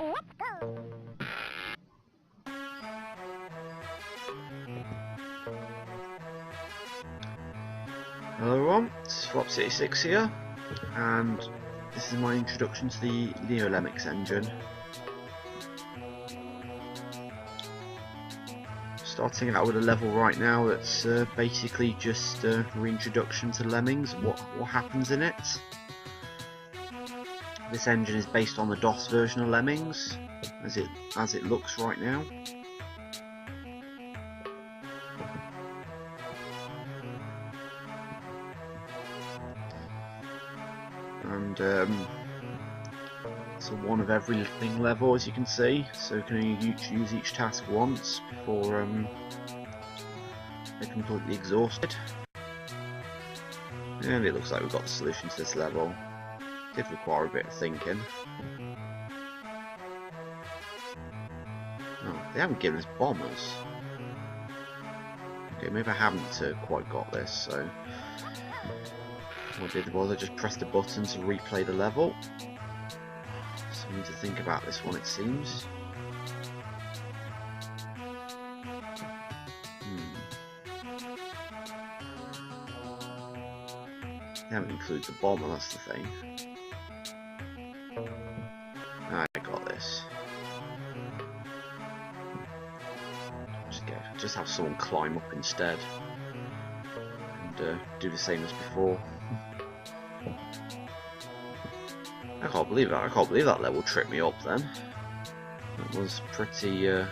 Hello everyone, this is Flop66 here, and this is my introduction to the Neo Lemmix engine. Starting out with a level right now that's basically just a reintroduction to Lemmings, what happens in it. This engine is based on the DOS version of Lemmings, as it looks right now. And it's a one of everything level, as you can see, so you can only use each task once before they're completely exhausted. And it looks like we've got the solution to this level. It did require a bit of thinking. Oh, they haven't given us bombers. Okay, maybe I haven't quite got this, so what I did was I just pressed a button to replay the level. So I need to think about this one, it seems. They haven't included the bomber, that's the thing. I got this. Just have someone climb up instead and do the same as before. I can't believe that. I can't believe that level tripped me up then. It was pretty. It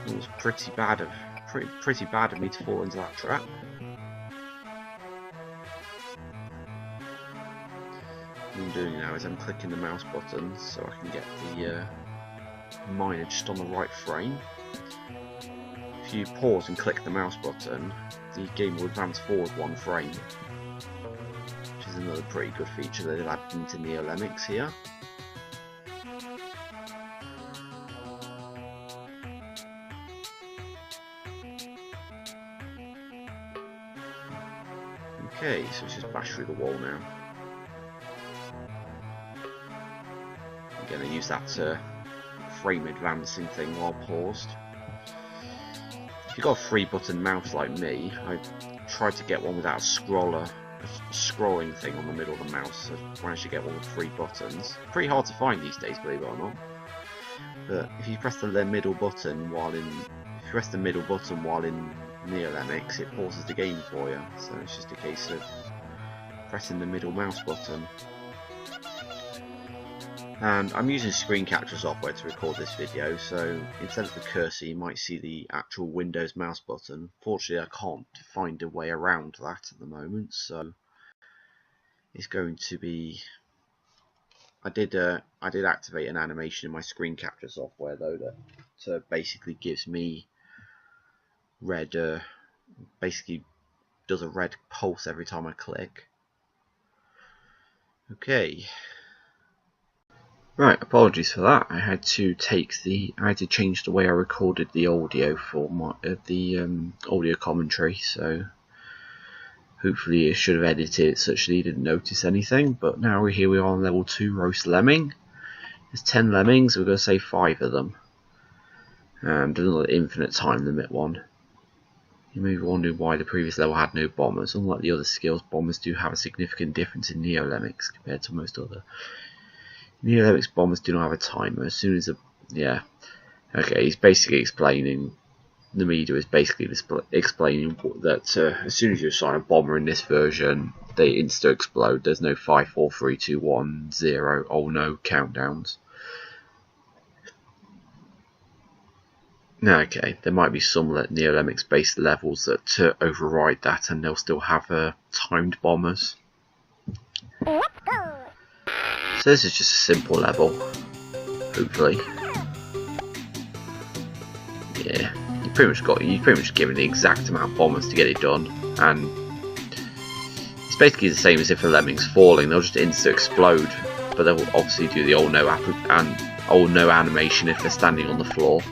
was pretty bad of me to fall into that trap. What I'm doing now is I'm clicking the mouse button so I can get the miner just on the right frame. If you pause and click the mouse button, the game will advance forward one frame, which is another pretty good feature that they've added into Neo Lemmix here. Okay, so let's just bash through the wall now. I'm going to use that frame advancing thing while paused. If you've got a 3-button mouse like me, I tried to get one without a scrolling thing on the middle of the mouse, so I managed to get one with 3 buttons. Pretty hard to find these days, believe it or not. But if you press the middle button while in Neo Lemmix, it pauses the game for you. So it's just a case of pressing the middle mouse button. And I'm using screen capture software to record this video, so instead of the cursor you might see the actual Windows mouse button. Fortunately I can't find a way around that at the moment, so it's going to be... I did activate an animation in my screen capture software though that basically gives me red, basically does a red pulse every time I click. Okay. Right, apologies for that. I had to change the way I recorded the audio for audio commentary, so hopefully it should have edited it such that you didn't notice anything. But now here we are on level 2, Roost LEMMiNG. There's 10 lemmings, we're going to say 5 of them, and another infinite time limit one. You may be wondering why the previous level had no bombers. Unlike the other skills, bombers do have a significant difference in Neo Lemmix compared to most other. Neo Lemmix bombers do not have a timer. As soon as okay, he's basically explaining. Namida is basically explaining that as soon as you assign a bomber in this version, they insta explode. There's no 5, 4, 3, 2, 1, 0. Oh no, countdowns. Okay, there might be some Neo Lemmix based levels that override that, and they'll still have timed bombers. So this is just a simple level, hopefully. Yeah, you pretty much given the exact amount of bombers to get it done, and it's basically the same as if a lemming's falling. They'll just insta explode, but they'll obviously do the old no animation if they're standing on the floor.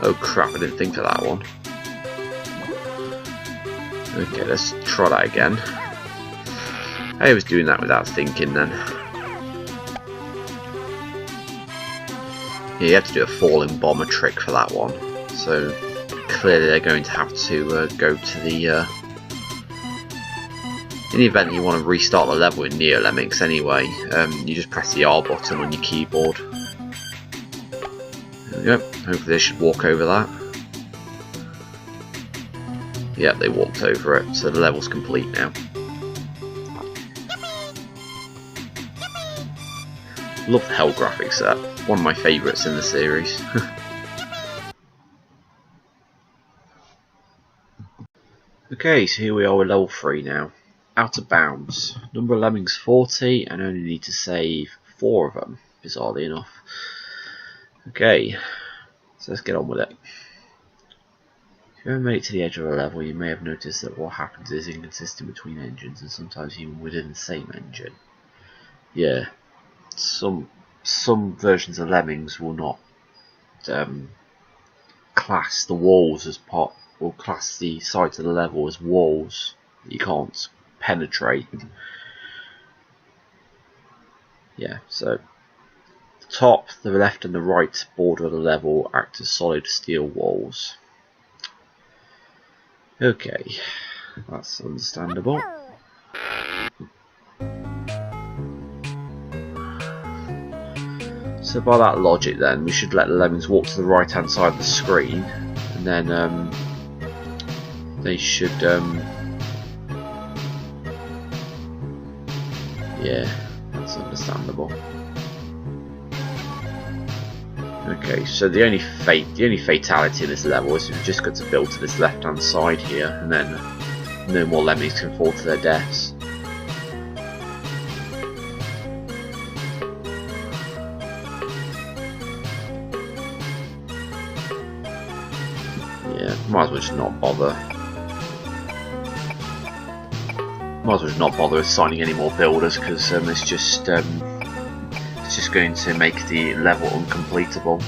Oh crap! I didn't think of that one. Okay, let's try that again. I was doing that without thinking then. Yeah, you have to do a falling bomber trick for that one. So clearly they're going to have to go to the... in the event you want to restart the level in Neo Lemmix anyway, you just press the R button on your keyboard. There we go. Hopefully they should walk over that. Yep, they walked over it, so the level's complete now. Love the hell graphics set. One of my favourites in the series. Okay, so here we are with level 3 now. Out of bounds. Number of lemmings 40, and only need to save 4 of them, bizarrely enough. Okay, so let's get on with it. If you ever made it to the edge of a level, you may have noticed that what happens is inconsistent between engines, and sometimes even within the same engine. Yeah, some versions of Lemmings will not class the walls as part, or class the sides of the level as walls that you can't penetrate. Yeah, so the top, the left and the right border of the level act as solid steel walls. Okay, that's understandable. So by that logic then, we should let the lemmings walk to the right hand side of the screen, and then they should yeah, that's understandable. Okay, so the only fatality in this level is we've just got to build to this left hand side here, and then no more lemmings can fall to their deaths. Yeah, might as well just not bother. Might as well just not bother assigning any more builders, because it's just going to make the level uncompletable.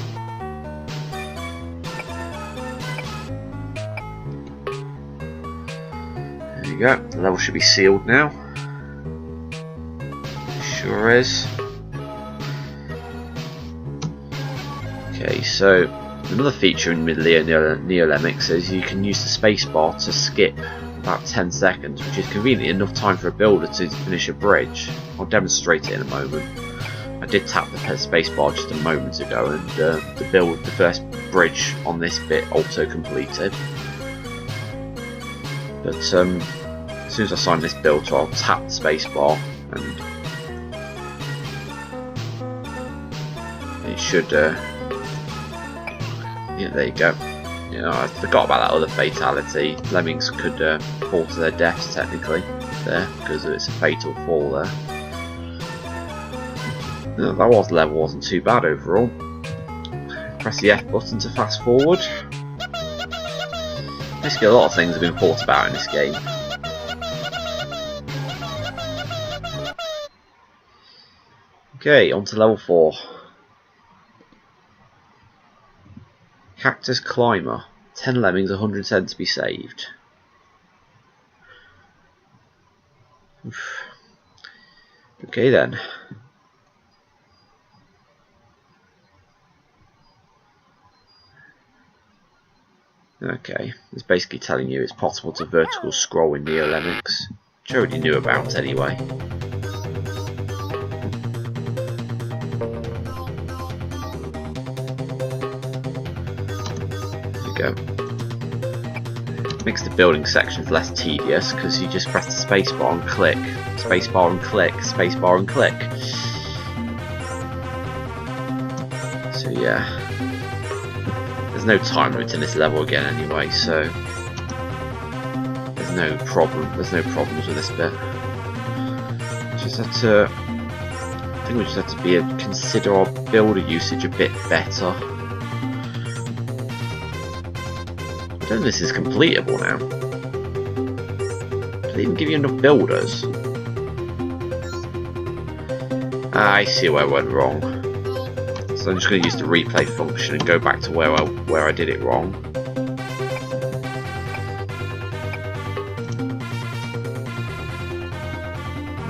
There you go. The level should be sealed now. Sure is. Okay, so another feature in Neo Lemmix is you can use the spacebar to skip about 10 seconds, which is conveniently enough time for a builder to finish a bridge. I'll demonstrate it in a moment. I did tap the spacebar just a moment ago, and the first bridge on this bit auto completed. But as soon as I sign this build, I'll tap the spacebar, and it should. Yeah, there you go. You know, I forgot about that other fatality. Lemmings could fall to their deaths technically there, because it's a fatal fall there. No, that level wasn't too bad overall. Press the F button to fast forward. Basically, a lot of things have been thought about in this game. Okay, on to level 4. Cactus Climber. 10 lemmings, 100 cents to be saved. Oof. Okay then. Okay, it's basically telling you it's possible to vertical scroll in Neo Lemmix, which I already knew about anyway. There we go. Makes the building sections less tedious because you just press the spacebar and click, spacebar and click, spacebar and click. So yeah. There's no time limit in this level again anyway, so there's no problems with this bit. Just have to, I think we just have to consider our builder usage a bit better. I don't think this is completable now. Do they even give you enough builders? I see where I went wrong. So I'm just going to use the replay function and go back to where I did it wrong.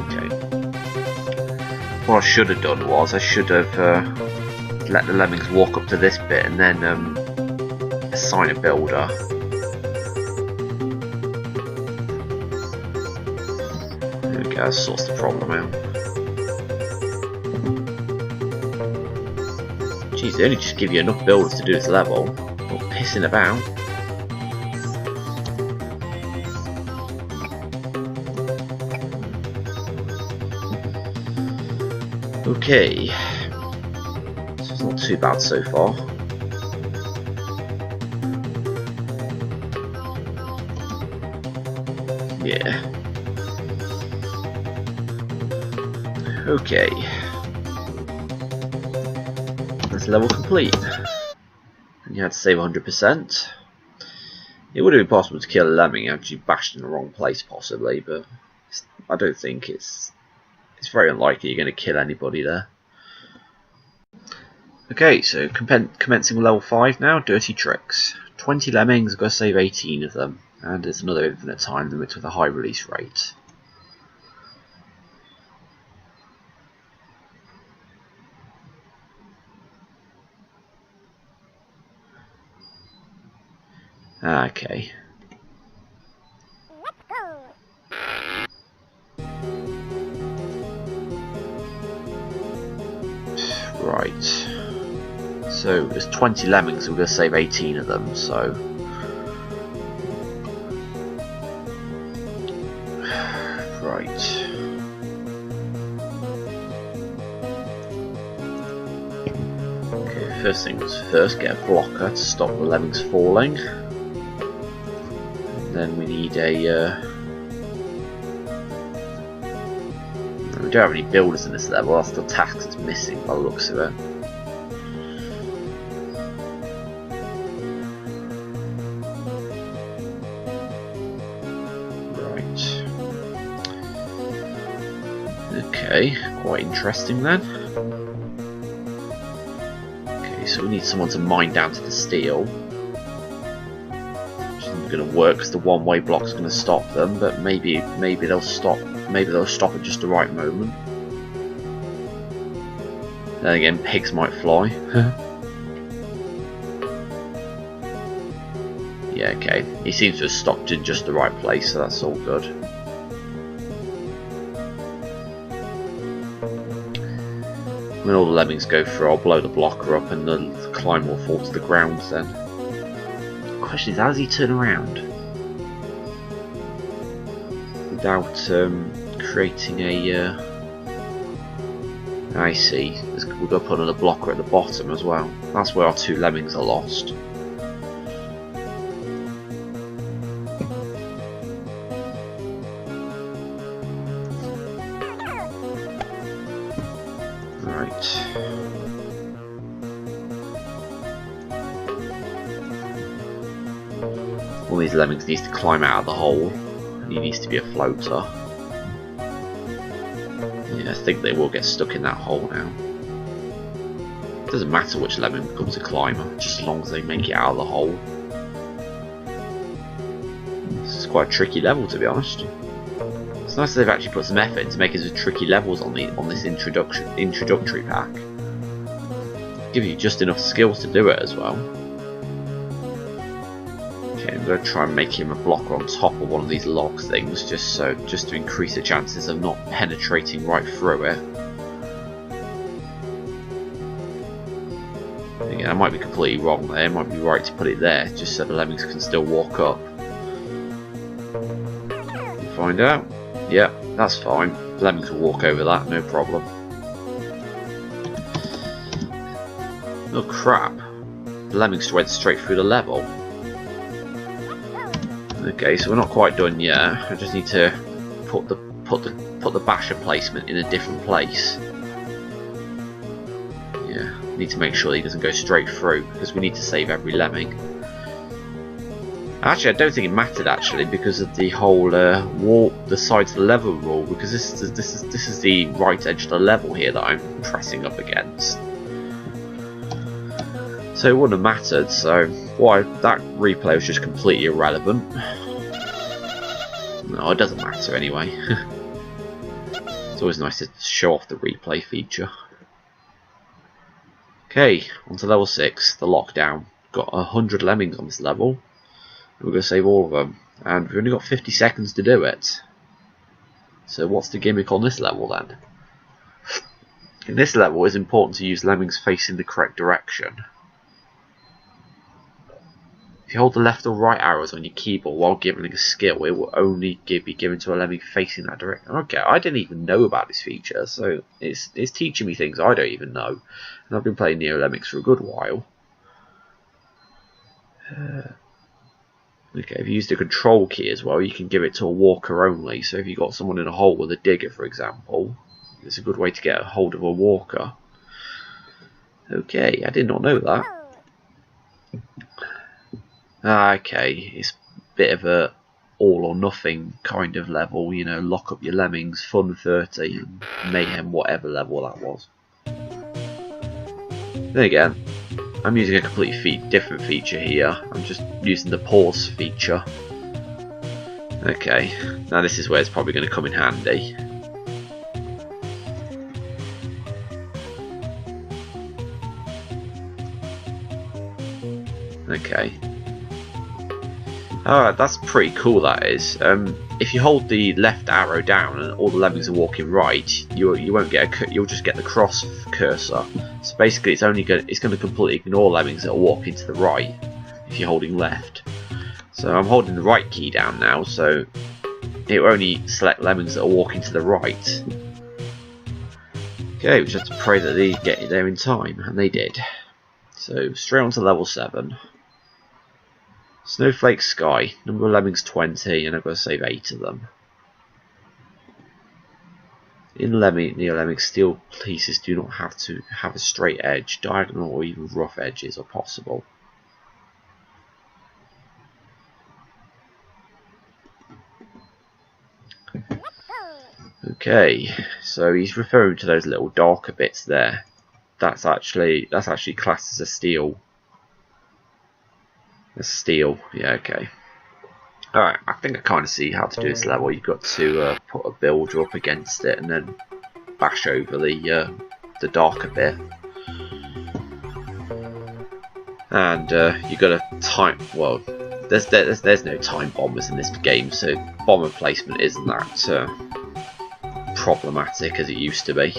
Okay, what I should have done was I should have let the lemmings walk up to this bit and then assign a builder. There we go, that sorts the problem out. Jeez, they only just give you enough builders to do this level. Not pissing about. Okay, so it's not too bad so far. Yeah. Okay. That's level complete. And you had to save 100%. It would have been possible to kill a lemming had you bashed in the wrong place, possibly, but I don't think it's very unlikely you're going to kill anybody there. Okay, so commencing with level 5 now, Dirty Tricks. 20 lemmings, I've got to save 18 of them, and there's another infinite time limit with a high release rate. Okay. Right, so there's 20 lemmings, we're going to save 18 of them, so right. Okay, first things first, get a blocker to stop the lemmings falling. And then we need a we don't have any builders in this level, that's the task that's missing by the looks of it. Right. Okay, quite interesting then. Okay, so we need someone to mine down to the steel. Which isn't going to work because the one-way block's going to stop them, but maybe they'll stop. Maybe they'll stop at just the right moment. Then again, pigs might fly. Yeah, okay. He seems to have stopped in just the right place, so that's all good. When all the lemmings go through, I'll blow the blocker up and the climber will fall to the ground then. The question is, how does he turn around? Without creating a I see, we've got to put another blocker at the bottom as well. That's where our two lemmings are lost. Right. One of these lemmings needs to climb out of the hole. He needs to be a floater. Yeah, I think they will get stuck in that hole now. It doesn't matter which lemming becomes a climber, just as long as they make it out of the hole. This is quite a tricky level, to be honest. It's nice that they've actually put some effort into making some tricky levels on this introductory pack. Give you just enough skills to do it as well. Okay, I'm going to try and make him a blocker on top of one of these log things, just to increase the chances of not penetrating right through it. Again, I might be completely wrong there. It might be right to put it there, just so the lemmings can still walk up. We'll find out. Yeah, that's fine. The lemmings will walk over that, no problem. Oh crap! The lemmings went straight through the level. Okay, so we're not quite done yet. I just need to put the basher placement in a different place. Yeah, need to make sure he doesn't go straight through because we need to save every lemming. Actually, I don't think it mattered actually because of the whole the sides of the level rule. Because this is the right edge of the level here that I'm pressing up against. So it wouldn't have mattered, so that replay was just completely irrelevant. No, it doesn't matter anyway. It's always nice to show off the replay feature. Okay, on to level 6, the lockdown. Got 100 lemmings on this level. And we're going to save all of them. And we've only got 50 seconds to do it. So what's the gimmick on this level then? In this level, it's important to use lemmings facing the correct direction. If you hold the left or right arrows on your keyboard while giving a skill, it will only be given to a lemming facing that direction. Okay, I didn't even know about this feature, so it's teaching me things I don't even know. And I've been playing Neo Lemmix for a good while. Okay, if you use the control key as well, you can give it to a walker only. So if you've got someone in a hole with a digger, for example, it's a good way to get a hold of a walker. Okay, I did not know that. Okay, it's a bit of a all or nothing kind of level, you know, lock up your lemmings, fun 30, and mayhem whatever level that was. Then again, I'm using a completely different feature here. I'm just using the pause feature. Okay, now this is where it's probably going to come in handy. Okay. Alright, that's pretty cool, that is. If you hold the left arrow down and all the lemmings are walking right, you won't get you'll just get the cross cursor. So basically, it's going to completely ignore lemmings that are walking to the right if you're holding left. So I'm holding the right key down now, so it will only select lemmings that are walking to the right. Okay, we just have to pray that they get there in time, and they did. So straight on to level 7. Snowflake Sky, number of lemmings 20, and I've got to save 8 of them. In Neo Lemmix, steel pieces do not have to have a straight edge, diagonal or even rough edges are possible. Okay, so he's referring to those little darker bits there. That's actually classed as a steel. A steel, yeah, okay. Alright, I think I kind of see how to do this level. You've got to put a builder up against it and then bash over the darker bit. And you've got to time. Well, there's no time bombers in this game, so bomber placement isn't that problematic as it used to be.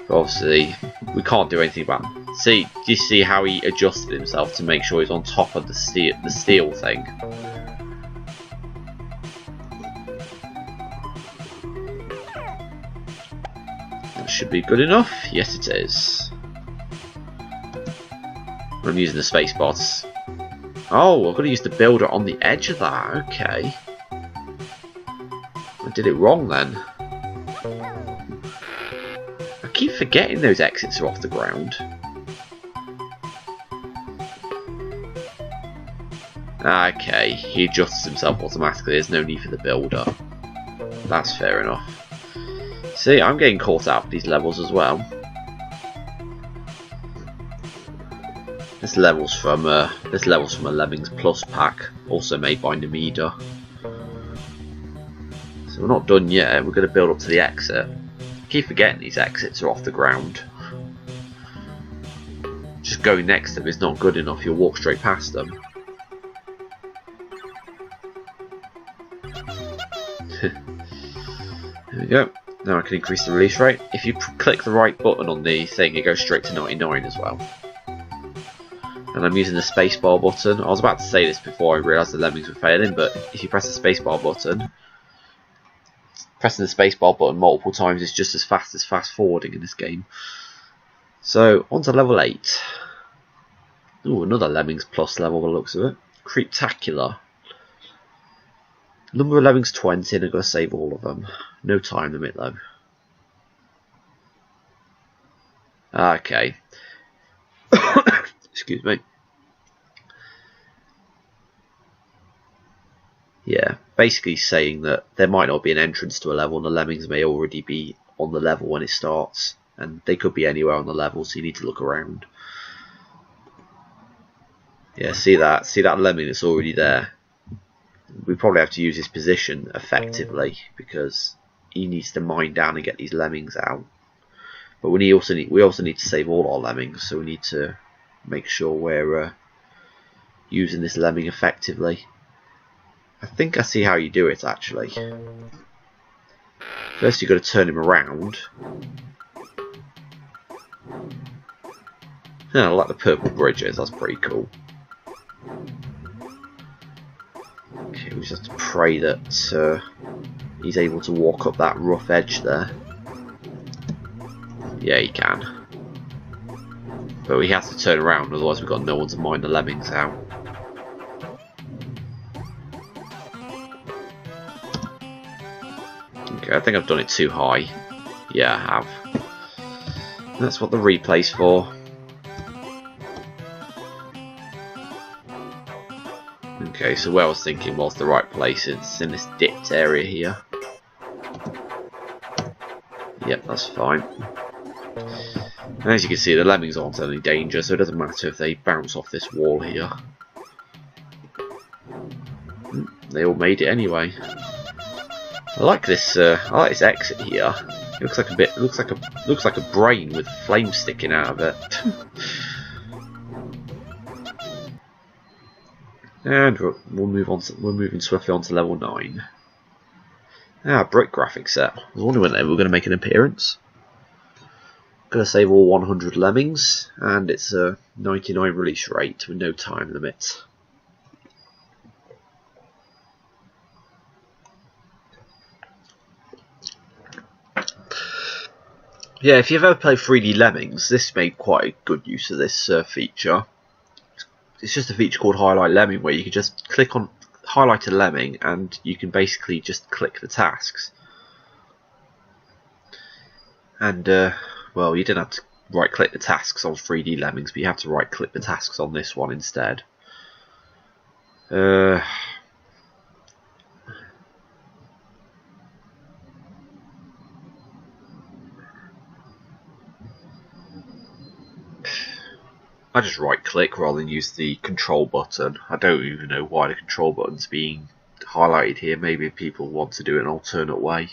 But obviously, we can't do anything about it. See, do you see how he adjusted himself to make sure he's on top of the steel thing? That should be good enough. Yes, it is. I'm using the spacebar. Oh, I've got to use the builder on the edge of that. Okay. I did it wrong then. I keep forgetting those exits are off the ground. Okay, he adjusts himself automatically, there's no need for the builder. That's fair enough. See, I'm getting caught out with these levels as well. This level's from a Lemmings Plus pack, also made by Namida. So we're not done yet, we're going to build up to the exit. I keep forgetting these exits are off the ground. Just going next to them is not good enough, you'll walk straight past them. There we go. Now I can increase the release rate. If you click the right button on the thing, it goes straight to 99 as well. And I'm using the spacebar button. I was about to say this before I realised the lemmings were failing, but if you press the spacebar button, pressing the spacebar button multiple times is just as fast forwarding in this game. So on to level 8. Ooh, another Lemmings Plus level by the looks of it. Creeptacular. Number of lemmings 20, and I've got to save all of them. No time limit though. Okay. Excuse me. Yeah, basically saying that there might not be an entrance to a level and the lemmings may already be on the level when it starts. And they could be anywhere on the level, so you need to look around. Yeah, see that lemming that's already there. We probably have to use his position effectively because needs to mine down and get these lemmings out. But we also need to save all our lemmings, so we need to make sure we're using this lemming effectively. I think I see how you do it actually. First you've got to turn him around. Yeah, I like the purple bridges, that's pretty cool. Okay, we just have to pray that he's able to walk up that rough edge there. Yeah, he can. But he has to turn around, otherwise we've got no one to mine the lemmings out. Okay, I think I've done it too high. Yeah, I have. That's what the replay's for. Okay, so where I was thinking was the right place. It's in this dipped area here. Yep, that's fine. And as you can see, the lemmings aren't any danger, so it doesn't matter if they bounce off this wall here. They all made it anyway. I like this. I like this exit here. It looks like a bit. It looks like a brain with flames sticking out of it. And we'll move on. We're moving swiftly on to level 9. Ah, brick graphic set. I was wondering when they were going to make an appearance. Going to save all 100 lemmings, and it's a 99 release rate with no time limit. Yeah, if you've ever played 3D Lemmings, this made quite a good use of this feature. It's just a feature called Highlight Lemming, where you can just click on highlight a lemming and you can basically just click the tasks. And well, you didn't have to right click the tasks on 3D Lemmings, but you have to right click the tasks on this one instead. I just right click rather than use the control button. I don't even know why the control button's being highlighted here. Maybe people want to do it an alternate way.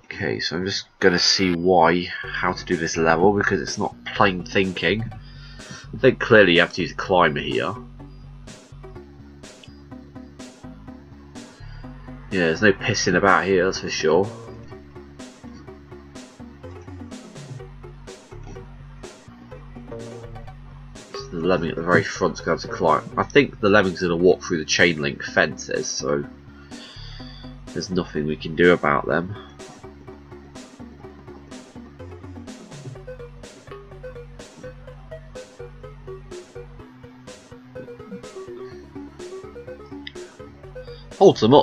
Okay, so I'm just going to see how to do this level, because it's not plain thinking. I think clearly you have to use a climber here. Yeah, there's no pissing about here, that's for sure. The lemming at the very front's going to climb. I think the lemming's going to walk through the chain link fences, so there's nothing we can do about them. Holds them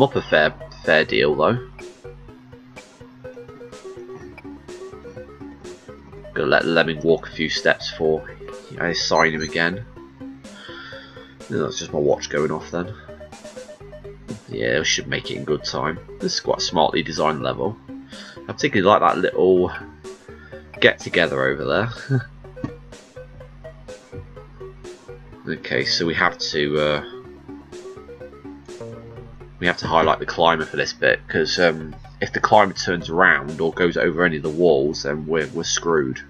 up a fair deal though. Gonna let the lemming walk a few steps before I assign him again. That's just my watch going off then. Yeah, we should make it in good time. This is quite a smartly designed level. I particularly like that little get together over there. Okay, so we have to highlight the climber for this bit, because if the climber turns around or goes over any of the walls, then we're screwed.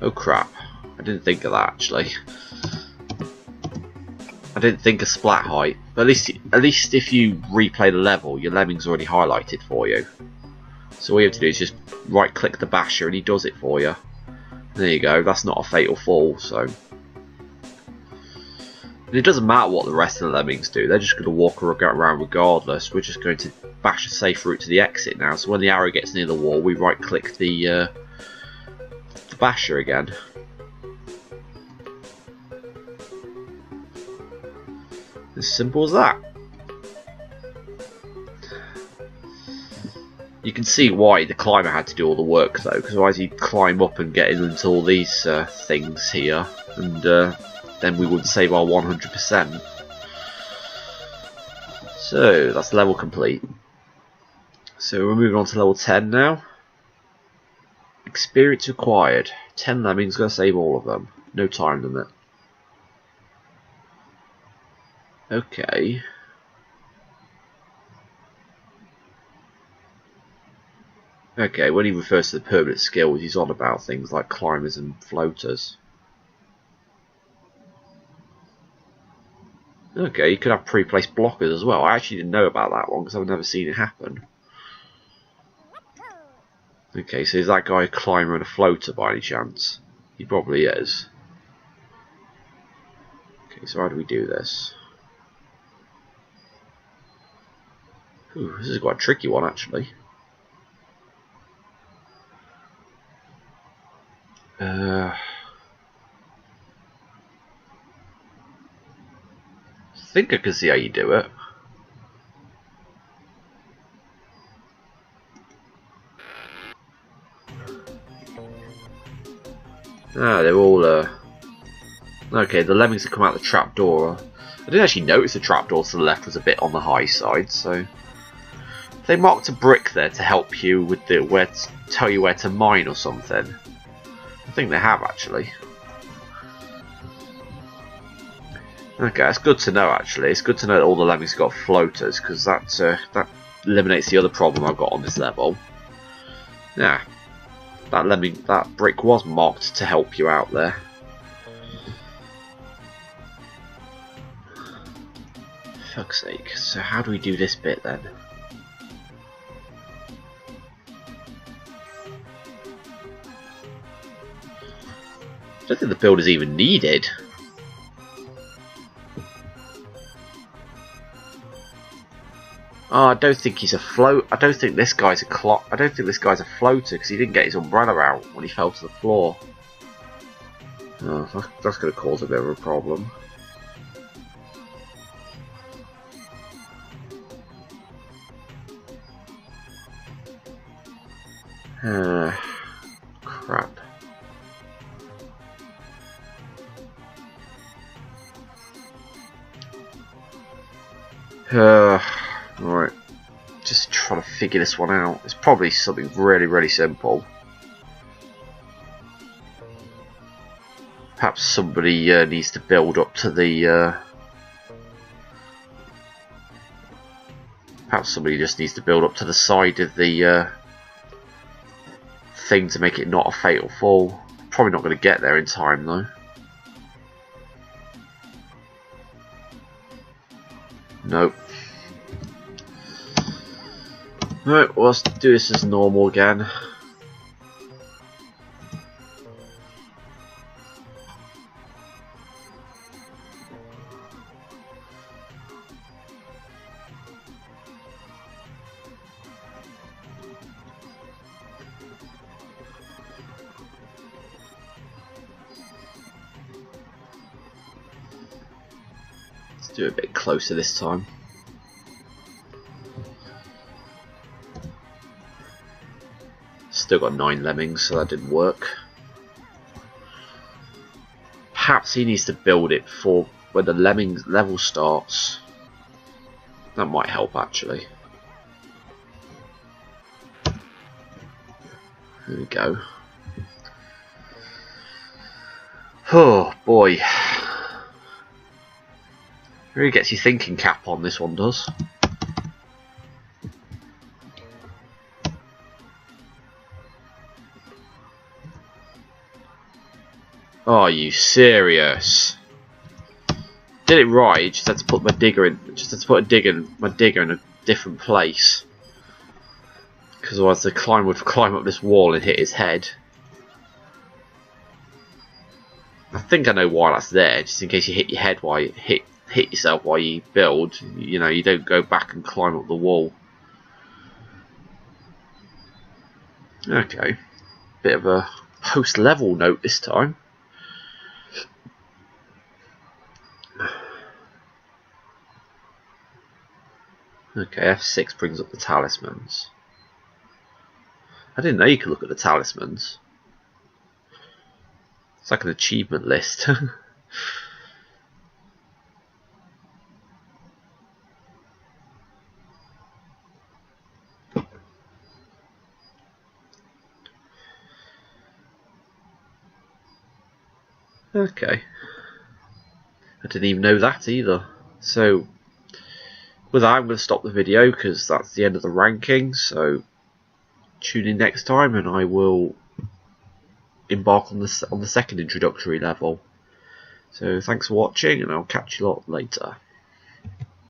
Oh crap! I didn't think of that actually. I didn't think of splat height. But at least if you replay the level, your lemming's already highlighted for you. So all you have to do is just right click the basher and he does it for you. There you go. That's not a fatal fall. So. And it doesn't matter what the rest of the lemmings do, they're just going to walk around regardless. We're just going to bash a safe route to the exit now, so when the arrow gets near the wall, we right click the basher again. As simple as that. You can see why the climber had to do all the work though, because otherwise he'd climb up and get into all these things here, and then we would save our 100%. So that's level complete. So we're moving on to level 10 now. Experience required. 10 lemmings, gonna save all of them. No time limit. Okay. Okay, when he refers to the permanent skills, he's on about things like climbers and floaters. Okay, you could have pre-placed blockers as well. I actually didn't know about that one because I've never seen it happen. Okay, so is that guy a climber and a floater by any chance? He probably is. Okay, so how do we do this? Ooh, this is quite a tricky one actually. I think I can see how you do it. Ah, they're all okay, the lemmings have come out the trapdoor. I didn't actually notice the trapdoor to the left was a bit on the high side, so they marked a brick there to help you with the tell you where to mine or something. I think they have actually. Okay, that's good to know actually. It's good to know that all the lemmings got floaters because that eliminates the other problem I've got on this level. Yeah, that brick was marked to help you out there. Fuck's sake. So how do we do this bit then? I don't think the build is even needed. Oh, I don't think he's a float. I don't think this guy's I don't think this guy's a floater because he didn't get his umbrella out when he fell to the floor. Oh, that's going to cause a bit of a problem. Crap. Right. Just trying to figure this one out. It's probably something really, really simple. Perhaps somebody needs to build up to the. Perhaps somebody just needs to build up to the side of the thing to make it not a fatal fall. Probably not going to get there in time though. Nope. Right, well, let's do this as normal again. Let's do it a bit closer this time. Still got 9 lemmings, so that didn't work. Perhaps he needs to build it for when the lemmings level starts. That might help actually. There we go. Oh boy. Really gets you thinking cap on this one does. Are you serious? Did it right, just had to put my digger in, just had to put my digger in a different place. Because otherwise the climber would climb up this wall and hit his head. I think I know why that's there, just in case you hit your head while you hit yourself while you build. You know, you don't go back and climb up the wall. Okay. Bit of a post-level note this time. Okay, F6 brings up the talismans. I didn't know you could look at the talismans. It's like an achievement list. Okay. I didn't even know that either. So with that, I'm going to stop the video because that's the end of the ranking. So tune in next time, and I will embark on the second introductory level. So thanks for watching, and I'll catch you lot later.